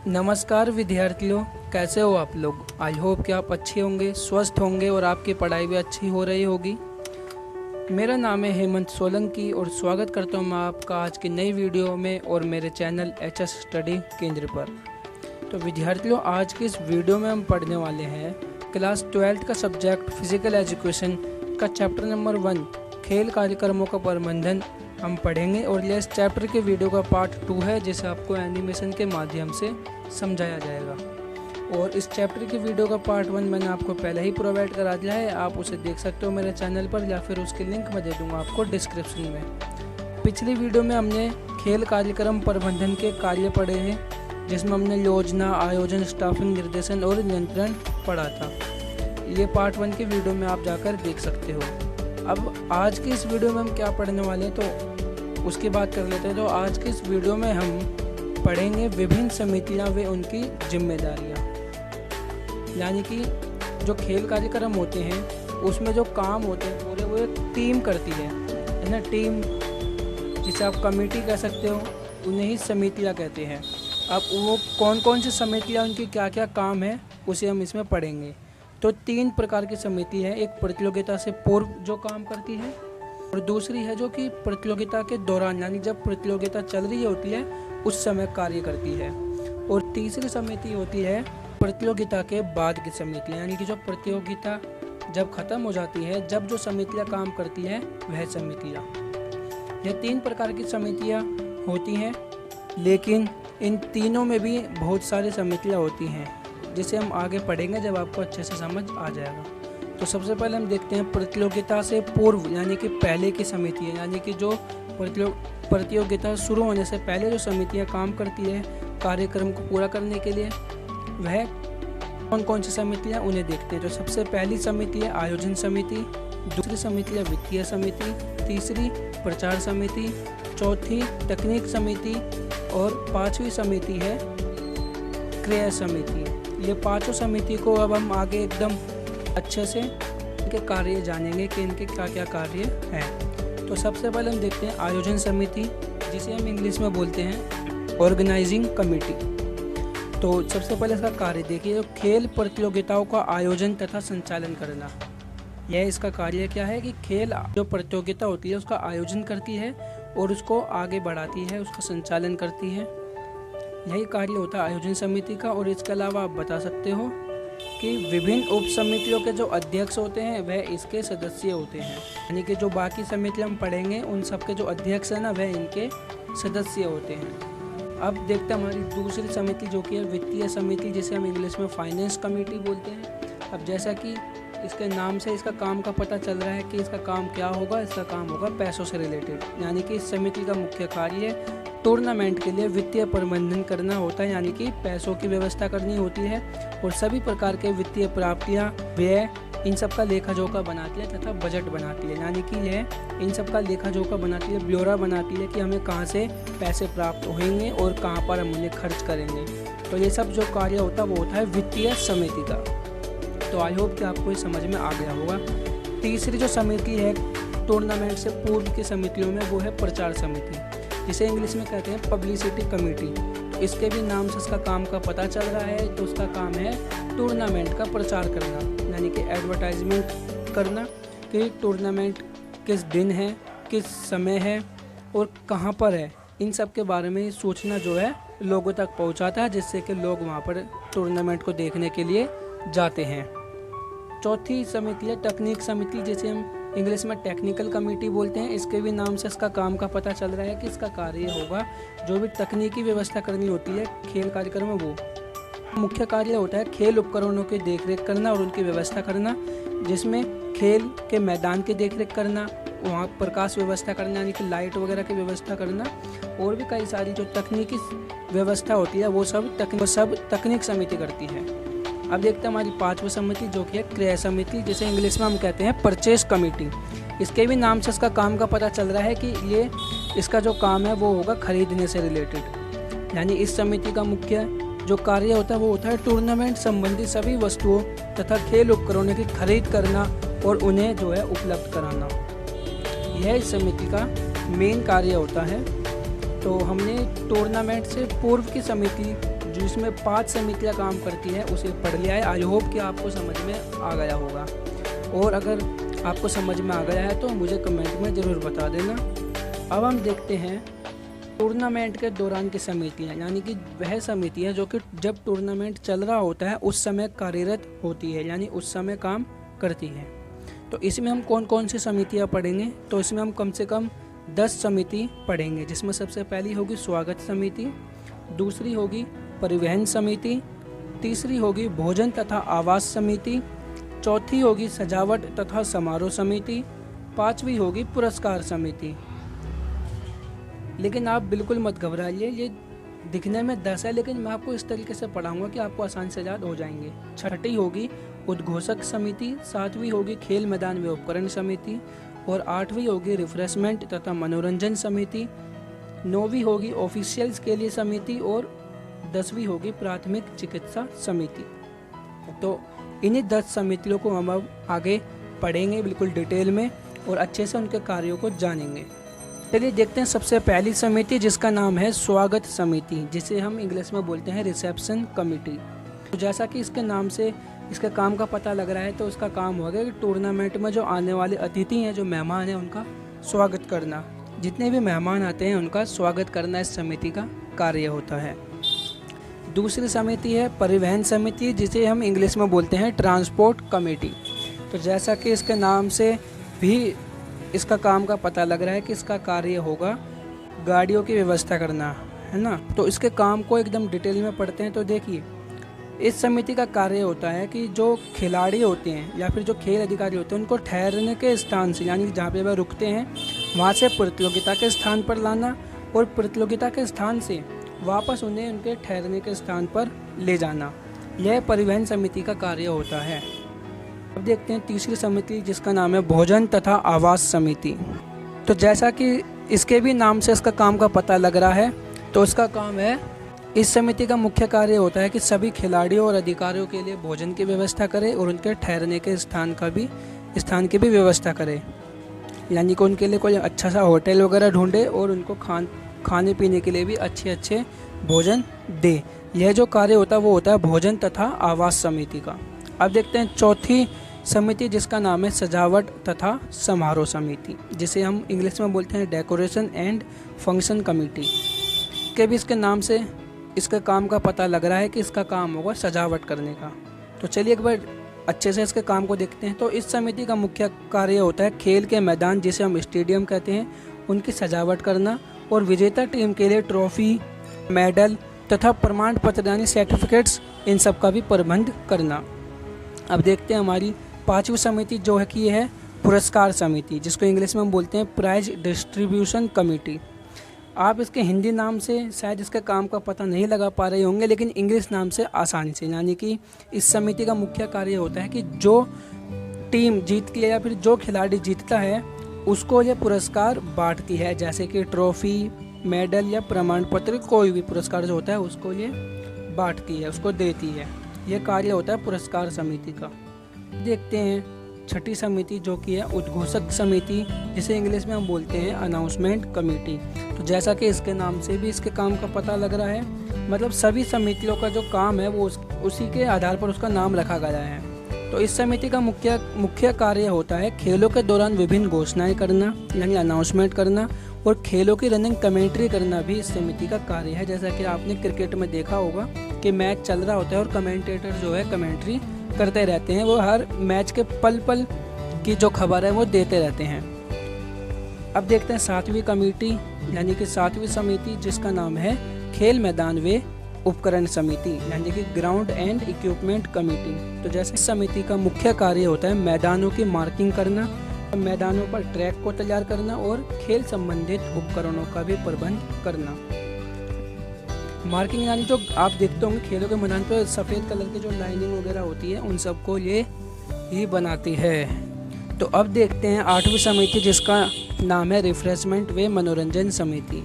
नमस्कार विद्यार्थियों, कैसे हो आप लोग। आई होप कि आप अच्छे होंगे, स्वस्थ होंगे और आपकी पढ़ाई भी अच्छी हो रही होगी। मेरा नाम है हेमंत सोलंकी और स्वागत करता हूं मैं आपका आज की नई वीडियो में और मेरे चैनल एचएस स्टडी केंद्र पर। तो विद्यार्थियों, आज की इस वीडियो में हम पढ़ने वाले हैं क्लास 12 का सब्जेक्ट फिजिकल एजुकेशन का चैप्टर नंबर 1 खेल कार्यक्रमों का प्रबंधन हम पढ़ेंगे। और ये इस चैप्टर के वीडियो का पार्ट 2 है जिसे आपको एनिमेशन के माध्यम से समझाया जाएगा। और इस चैप्टर के वीडियो का पार्ट 1 मैंने आपको पहले ही प्रोवाइड करा दिया है, आप उसे देख सकते हो मेरे चैनल पर या फिर उसकी लिंक मैं दे दूँगा आपको डिस्क्रिप्शन में। पिछली वीडियो में हमने खेल कार्यक्रम प्रबंधन के कार्य पढ़े हैं जिसमें हमने योजना, आयोजन, स्टाफिंग, निर्देशन और नियंत्रण पढ़ा था। ये पार्ट 1 के वीडियो में आप जाकर देख सकते हो। अब आज की इस वीडियो में हम क्या पढ़ने वाले हैं तो उसकी बात कर लेते हैं। तो आज की इस वीडियो में हम पढ़ेंगे विभिन्न समितियां व उनकी जिम्मेदारियां। यानी कि जो खेल कार्यक्रम होते हैं उसमें जो काम होते हैं पूरे वो एक टीम करती है ना। टीम जिसे आप कमेटी कह सकते हो, उन्हें ही समितियां कहते हैं। अब वो कौन कौन सी समितियां, उनकी क्या क्या काम है उसे हम इसमें पढ़ेंगे। तो 3 प्रकार की समिति है। एक प्रतियोगिता से पूर्व जो काम करती है और दूसरी है जो कि प्रतियोगिता के दौरान यानी जब प्रतियोगिता चल रही होती है उस समय कार्य करती है। और तीसरी समिति होती है प्रतियोगिता के बाद की समिति, यानी कि जो प्रतियोगिता जब खत्म हो जाती है, जब जो समितियां काम करती है वह समितियां। यह 3 प्रकार की समितियां होती हैं, लेकिन इन तीनों में भी बहुत सारी समितियां होती हैं जिसे हम आगे पढ़ेंगे जब आपको अच्छे से समझ आ जाएगा। तो सबसे पहले हम देखते हैं प्रतियोगिता से पूर्व यानी कि पहले की समिति है। यानी कि जो प्रतियोगिता शुरू होने से पहले जो समितियां काम करती है कार्यक्रम को पूरा करने के लिए, वह कौन कौन सी समितियां उन्हें देखते हैं। तो सबसे पहली समिति है आयोजन समिति, दूसरी समिति है वित्तीय समिति, तीसरी प्रचार समिति, चौथी तकनीक समिति और 5वीं समिति है क्रय समिति। ये 5 समिति को अब हम आगे एकदम अच्छे से इनके कार्य जानेंगे कि इनके क्या क्या कार्य हैं। तो सबसे पहले हम देखते हैं आयोजन समिति, जिसे हम इंग्लिश में बोलते हैं ऑर्गेनाइजिंग कमेटी। तो सबसे पहले इसका कार्य देखिए, खेल प्रतियोगिताओं का आयोजन तथा संचालन करना। यह इसका कार्य क्या है कि खेल जो प्रतियोगिता होती है उसका आयोजन करती है और उसको आगे बढ़ाती है, उसका संचालन करती है। यही कार्य होता है आयोजन समिति का। और इसके अलावा आप बता सकते हो कि विभिन्न उप समितियों के जो अध्यक्ष होते हैं वह इसके सदस्य होते हैं। यानी कि जो बाकी समिति हम पढ़ेंगे उन सबके जो अध्यक्ष हैं ना, वह इनके सदस्य होते हैं। अब देखते हैं हमारी दूसरी समिति जो कि है वित्तीय समिति, जिसे हम इंग्लिश में फाइनेंस कमेटी बोलते हैं। अब जैसा कि इसके नाम से इसका काम का पता चल रहा है कि इसका काम क्या होगा, इसका काम होगा पैसों से रिलेटेड। यानी कि इस समिति का मुख्य कार्य टूर्नामेंट के लिए वित्तीय प्रबंधन करना होता है, यानी कि पैसों की व्यवस्था करनी होती है और सभी प्रकार के वित्तीय प्राप्तियां, व्यय, इन सब का लेखा जोखा बनाती है तथा बजट बनाती है। यानी कि यह इन सब का लेखा जोखा बनाती है, ब्यौरा बनाती है कि हमें कहां से पैसे प्राप्त होंगे और कहां पर हम उन्हें खर्च करेंगे। तो ये सब जो कार्य होता है वो होता है वित्तीय समिति का। तो आई होप कि आपको ये समझ में आ गया होगा। तीसरी जो समिति है टूर्नामेंट से पूर्व की समितियों में, वो है प्रचार समिति, जिसे इंग्लिश में कहते हैं पब्लिसिटी कमेटी। तो इसके भी नाम से इसका काम का पता चल रहा है। तो उसका काम है टूर्नामेंट का प्रचार करना, यानी कि एडवर्टाइजमेंट करना कि टूर्नामेंट किस दिन है, किस समय है और कहाँ पर है। इन सब के बारे में सूचना जो है लोगों तक पहुँचाता है, जिससे कि लोग वहाँ पर टूर्नामेंट को देखने के लिए जाते हैं। चौथी समिति है तकनीक समिति, जिसे हम इंग्लिश में टेक्निकल कमेटी बोलते हैं। इसके भी नाम से इसका काम का पता चल रहा है कि इसका कार्य होगा जो भी तकनीकी व्यवस्था करनी होती है खेल कार्यक्रम में, वो मुख्य कार्य होता है खेल उपकरणों की देखरेख करना और उनकी व्यवस्था करना, जिसमें खेल के मैदान की देखरेख करना, वहाँ प्रकाश व्यवस्था करना यानी कि लाइट वगैरह की व्यवस्था करना, और भी कई सारी जो तकनीकी व्यवस्था होती है वो सब तकनीक समिति करती है। अब देखते हैं हमारी 5वीं समिति जो कि है क्रय समिति, जिसे इंग्लिश में हम कहते हैं परचेस कमेटी। इसके भी नाम से इसका काम का पता चल रहा है कि ये इसका जो काम है वो होगा खरीदने से रिलेटेड। यानी इस समिति का मुख्य जो कार्य होता है वो होता है टूर्नामेंट संबंधी सभी वस्तुओं तथा खेल उपकरणों की खरीद करना और उन्हें जो है उपलब्ध कराना। यह इस समिति का मेन कार्य होता है। तो हमने टूर्नामेंट से पूर्व की समिति जिसमें 5 समितियाँ काम करती हैं उसे पढ़ लिया है। आई होप कि आपको समझ में आ गया होगा, और अगर आपको समझ में आ गया है तो मुझे कमेंट में ज़रूर बता देना। अब हम देखते हैं टूर्नामेंट के दौरान की समितियाँ, यानी कि वह समितियाँ जो कि जब टूर्नामेंट चल रहा होता है उस समय कार्यरत होती है, यानी उस समय काम करती है। तो इसमें हम कौन कौन सी समितियाँ पढ़ेंगे, तो इसमें हम कम से कम 10 समिति पढ़ेंगे, जिसमें सबसे पहली होगी स्वागत समिति, दूसरी होगी परिवहन समिति, तीसरी होगी भोजन तथा आवास समिति, चौथी होगी सजावट तथा समारोह समिति, पांचवी होगी पुरस्कार समिति। लेकिन आप बिल्कुल मत घबराइए, ये दिखने में 10 है लेकिन मैं आपको इस तरीके से पढ़ाऊंगा कि आपको आसानी से याद हो जाएंगे। छठी होगी उद्घोषक समिति, सातवीं होगी खेल मैदान व उपकरण समिति, और आठवीं होगी रिफ्रेशमेंट तथा मनोरंजन समिति, नौवीं होगी ऑफिशियल्स के लिए समिति, और 10वीं होगी प्राथमिक चिकित्सा समिति। तो इन्हीं 10 समितियों को हम अब आगे पढ़ेंगे बिल्कुल डिटेल में और अच्छे से उनके कार्यों को जानेंगे। चलिए देखते हैं सबसे पहली समिति, जिसका नाम है स्वागत समिति, जिसे हम इंग्लिश में बोलते हैं रिसेप्शन कमेटी। तो जैसा कि इसके नाम से इसके काम का पता लग रहा है, तो इसका काम होगा कि टूर्नामेंट में जो आने वाले अतिथि हैं, जो मेहमान हैं, उनका स्वागत करना। जितने भी मेहमान आते हैं उनका स्वागत करना इस समिति का कार्य होता है। दूसरी समिति है परिवहन समिति, जिसे हम इंग्लिश में बोलते हैं ट्रांसपोर्ट कमेटी। तो जैसा कि इसके नाम से भी इसका काम का पता लग रहा है कि इसका कार्य होगा गाड़ियों की व्यवस्था करना, है ना। तो इसके काम को एकदम डिटेल में पढ़ते हैं। तो देखिए, इस समिति का कार्य होता है कि जो खिलाड़ी होते हैं या फिर जो खेल अधिकारी होते हैं, उनको ठहरने के स्थान से, यानी जहाँ पे वह रुकते हैं वहाँ से प्रतियोगिता के स्थान पर लाना, और प्रतियोगिता के स्थान से वापस उन्हें उनके ठहरने के स्थान पर ले जाना। यह परिवहन समिति का कार्य होता है। अब देखते हैं तीसरी समिति, जिसका नाम है भोजन तथा आवास समिति। तो जैसा कि इसके भी नाम से इसका काम का पता लग रहा है, तो इसका काम है, इस समिति का मुख्य कार्य होता है कि सभी खिलाड़ियों और अधिकारियों के लिए भोजन की व्यवस्था करे और उनके ठहरने के स्थान की भी व्यवस्था करे, यानी कि उनके लिए कोई अच्छा सा होटल वगैरह ढूंढे और उनको खाने पीने के लिए भी अच्छे भोजन दे। यह जो कार्य होता है वो होता है भोजन तथा आवास समिति का। अब देखते हैं चौथी समिति, जिसका नाम है सजावट तथा समारोह समिति, जिसे हम इंग्लिश में बोलते हैं डेकोरेशन एंड फंक्शन कमेटी। के भी इसके नाम से इसके काम का पता लग रहा है कि इसका काम होगा सजावट करने का। तो चलिए एक बार अच्छे से इसके काम को देखते हैं। तो इस समिति का मुख्य कार्य होता है खेल के मैदान, जिसे हम स्टेडियम कहते हैं, उनकी सजावट करना, और विजेता टीम के लिए ट्रॉफी, मेडल तथा प्रमाण पत्र यानी सर्टिफिकेट्स, इन सब का भी प्रबंध करना। अब देखते हैं हमारी पांचवी समिति, जो है कि यह है पुरस्कार समिति, जिसको इंग्लिश में हम बोलते हैं प्राइज डिस्ट्रीब्यूशन कमेटी। आप इसके हिंदी नाम से शायद इसके काम का पता नहीं लगा पा रहे होंगे, लेकिन इंग्लिश नाम से आसानी से, यानी कि इस समिति का मुख्य कार्य होता है कि जो टीम जीतती है या फिर जो खिलाड़ी जीतता है उसको ये पुरस्कार बांटती है, जैसे कि ट्रॉफी, मेडल या प्रमाण पत्र, कोई भी पुरस्कार जो होता है उसको ये बांटती है, उसको देती है। यह कार्य होता है पुरस्कार समिति का। देखते हैं छठी समिति, जो कि है उद्घोषक समिति, जिसे इंग्लिश में हम बोलते हैं अनाउंसमेंट कमेटी। तो जैसा कि इसके नाम से भी इसके काम का पता लग रहा है, मतलब सभी समितियों का जो काम है वो उसी के आधार पर उसका नाम रखा गया है। तो इस समिति का मुख्य कार्य होता है खेलों के दौरान विभिन्न घोषणाएं करना, यानी अनाउंसमेंट करना, और खेलों की रनिंग कमेंट्री करना भी इस समिति का कार्य है। जैसा कि आपने क्रिकेट में देखा होगा कि मैच चल रहा होता है और कमेंटेटर जो है कमेंट्री करते रहते हैं, वो हर मैच के पल पल की जो खबर है वो देते रहते हैं। अब देखते हैं सातवीं कमेटी, यानी कि सातवीं समिति, जिसका नाम है खेल मैदान व उपकरण समिति, यानी कि ग्राउंड एंड इक्विपमेंट कमेटी। तो जैसे इस समिति का मुख्य कार्य होता है मैदानों की मार्किंग करना, मैदानों पर ट्रैक को तैयार करना और खेल संबंधित उपकरणों का भी प्रबंध करना। मार्किंग यानी जो आप देखते होंगे खेलों के मैदान पर सफ़ेद कलर की जो लाइनिंग वगैरह होती है, उन सबको ये ही बनाती है। तो अब देखते हैं आठवीं समिति, जिसका नाम है रिफ्रेशमेंट व मनोरंजन समिति।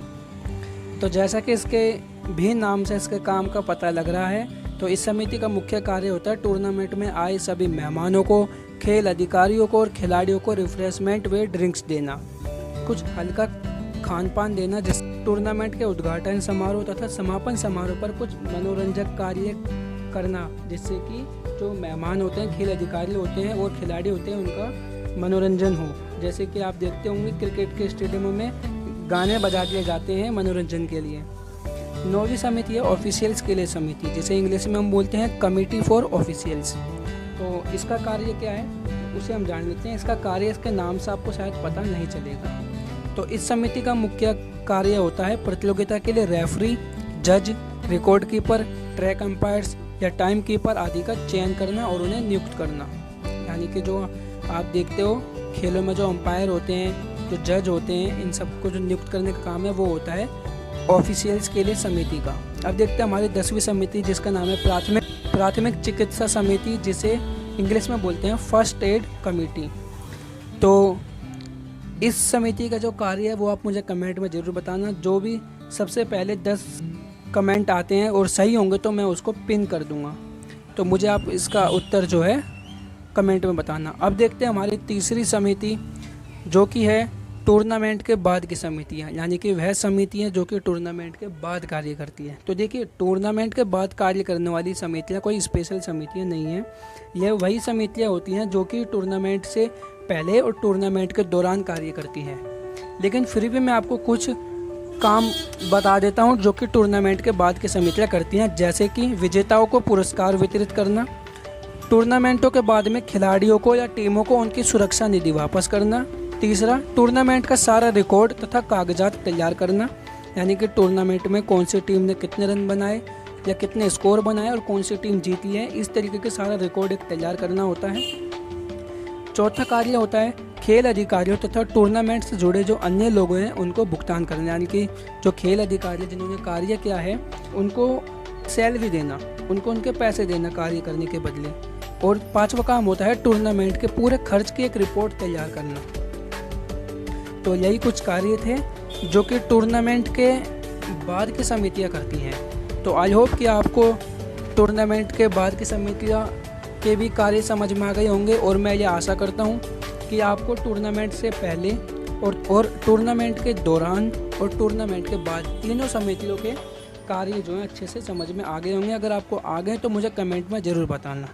तो जैसा कि इसके भी नाम से इसके काम का पता लग रहा है, तो इस समिति का मुख्य कार्य होता है टूर्नामेंट में आए सभी मेहमानों को, खेल अधिकारियों को और खिलाड़ियों को रिफ्रेशमेंट व ड्रिंक्स देना, कुछ हल्का खान पान देना, टूर्नामेंट के उद्घाटन समारोह तथा समापन समारोह पर कुछ मनोरंजक कार्य करना, जिससे कि जो मेहमान होते हैं, खेल अधिकारी होते हैं और खिलाड़ी होते हैं, उनका मनोरंजन हो। जैसे कि आप देखते होंगे क्रिकेट के स्टेडियमों में गाने बजा दिए जाते हैं मनोरंजन के लिए। 9वीं समिति है ऑफिशियल्स के लिए समिति, जिसे इंग्लिश में हम बोलते हैं कमिटी फॉर ऑफिशियल्स। तो इसका कार्य क्या है उसे हम जान लेते हैं। इसका कार्य इसके नाम से आपको शायद पता नहीं चलेगा। तो इस समिति का मुख्य कार्य होता है प्रतियोगिता के लिए रेफरी, जज, रिकॉर्ड कीपर, ट्रैक अंपायर्स या टाइम कीपर आदि का चयन करना और उन्हें नियुक्त करना। यानी कि जो आप देखते हो खेलों में जो अंपायर होते हैं, जो जज होते हैं, इन सबको जो नियुक्त करने का काम है वो होता है ऑफिशियल्स के लिए समिति का। अब देखते हैं हमारी 10वीं समिति, जिसका नाम है प्राथमिक चिकित्सा समिति, जिसे इंग्लिश में बोलते हैं फर्स्ट एड कमेटी। तो इस समिति का जो कार्य है वो आप मुझे कमेंट में ज़रूर बताना। जो भी सबसे पहले 10 कमेंट आते हैं और सही होंगे तो मैं उसको पिन कर दूंगा। तो मुझे आप इसका उत्तर जो है कमेंट में बताना। अब देखते हैं हमारी तीसरी समिति, जो कि है टूर्नामेंट के बाद की समितियाँ, यानी कि वह समितियाँ जो कि टूर्नामेंट के बाद कार्य करती हैं। तो देखिए, टूर्नामेंट के बाद कार्य करने वाली समितियाँ कोई स्पेशल समितियाँ नहीं हैं। यह वही समितियाँ होती हैं जो कि टूर्नामेंट से पहले और टूर्नामेंट के दौरान कार्य करती हैं। लेकिन फिर भी मैं आपको कुछ काम बता देता हूँ जो कि टूर्नामेंट के बाद की समितियाँ करती हैं, जैसे कि विजेताओं को पुरस्कार वितरित करना, टूर्नामेंटों के बाद में खिलाड़ियों को या टीमों को उनकी सुरक्षा निधि वापस करना। तीसरा, टूर्नामेंट का सारा रिकॉर्ड तथा कागजात तैयार करना, यानी कि टूर्नामेंट में कौन सी टीम ने कितने रन बनाए या कितने स्कोर बनाए और कौन सी टीम जीती है, इस तरीके के सारा रिकॉर्ड एक तैयार करना होता है। चौथा कार्य होता है खेल अधिकारियों तथा टूर्नामेंट से जुड़े जो अन्य लोग हैं उनको भुगतान करना, यानी कि जो खेल अधिकारी जिन्होंने कार्य किया है उनको सैलरी देना, उनको उनके पैसे देना कार्य करने के बदले। और पांचवा काम होता है टूर्नामेंट के पूरे खर्च की एक रिपोर्ट तैयार करना। तो यही कुछ कार्य थे जो कि टूर्नामेंट के बाद की समितियां करती हैं। तो आई होप कि आपको टूर्नामेंट के बाद की समितियां के भी कार्य समझ में आ गए होंगे, और मैं ये आशा करता हूं कि आपको टूर्नामेंट से पहले और टूर्नामेंट के दौरान और टूर्नामेंट के बाद तीनों समितियों के कार्य जो हैं अच्छे से समझ में आ गए होंगे। अगर आपको आ गए तो मुझे कमेंट में ज़रूर बताना।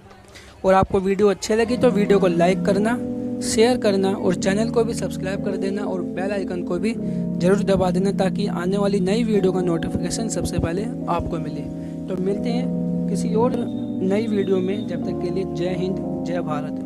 और आपको वीडियो अच्छी लगी तो वीडियो को लाइक करना, शेयर करना और चैनल को भी सब्सक्राइब कर देना और बेल आइकन को भी ज़रूर दबा देना, ताकि आने वाली नई वीडियो का नोटिफिकेशन सबसे पहले आपको मिले। तो मिलते हैं किसी और नई वीडियो में, जब तक के लिए जय हिंद, जय भारत।